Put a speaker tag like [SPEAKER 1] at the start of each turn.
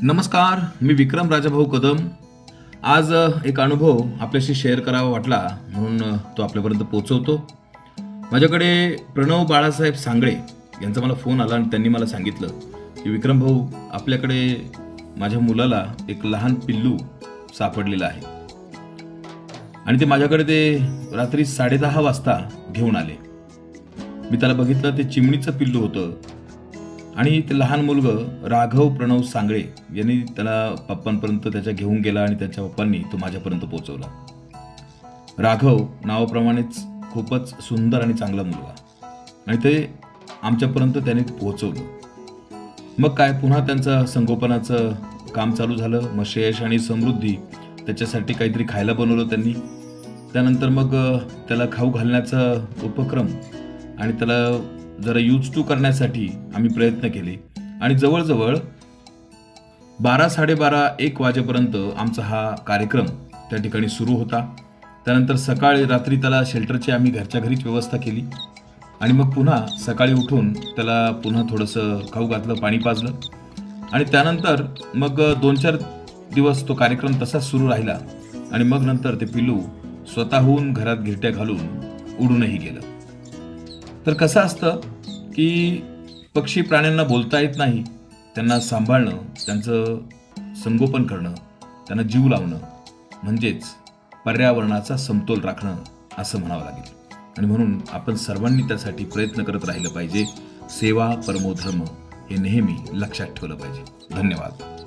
[SPEAKER 1] नमस्कार, मी विक्रम राजाभाऊ कदम. आज एक अनुभव आपल्याशी शेअर करावा वाटला म्हणून तो आपल्यापर्यंत पोहोचवतो. माझ्याकडे प्रणव बाळासाहेब सांगळे यांचा मला फोन आला आणि त्यांनी मला सांगितलं की विक्रम भाऊ, आपल्याकडे माझ्या मुलाला एक लहान पिल्लू सापडलेलं आहे आणि ते माझ्याकडे ते रात्री 10:30 वाजता घेऊन आले. मी त्याला बघितलं, ते चिमणीचं पिल्लू होतं आणि ते लहान मुलगं राघव प्रणव सांगळे यांनी त्याला पप्पांपर्यंत त्याच्या घेऊन गेला आणि त्याच्या पप्पांनी तो माझ्यापर्यंत पोहोचवला. राघव नावाप्रमाणेच खूपच सुंदर आणि चांगला मुलगा आणि ते आमच्यापर्यंत त्याने पोहोचवलं. मग काय, पुन्हा त्यांचं संगोपनाचं काम चालू झालं. मग श्रेयश आणि समृद्धी त्याच्यासाठी काहीतरी खायला बनवलं त्यांनी. त्यानंतर मग त्याला खाऊ घालण्याचा उपक्रम आणि त्याला जरा यूज टू करण्यासाठी आम्ही प्रयत्न केले आणि जवळजवळ 12-12:30-1 वाजेपर्यंत आमचा हा कार्यक्रम त्या ठिकाणी सुरू होता. त्यानंतर रात्री त्याला शेल्टरची आम्ही घरच्या घरीच व्यवस्था केली आणि मग पुन्हा सकाळी उठून त्याला पुन्हा थोडंसं खाऊ घातलं, पाणी पाजलं आणि त्यानंतर मग 2-4 दिवस तो कार्यक्रम तसाच सुरू राहिला आणि मग नंतर ते पिल्लू स्वतःहून घरात घिरट्या घालून उडूनही गेलं. तर कसं असतं की पक्षी प्राण्यांना बोलता येत नाही, त्यांना सांभाळणं, त्यांचं संगोपन करणं, त्यांना जीव लावणं म्हणजेच पर्यावरणाचा समतोल राखणं असं म्हणावं लागेल. आणि म्हणून आपण सर्वांनी त्यासाठी प्रयत्न करत राहिलं पाहिजे. सेवा परमो धर्म हे नेहमी लक्षात ठेवलं पाहिजे. धन्यवाद.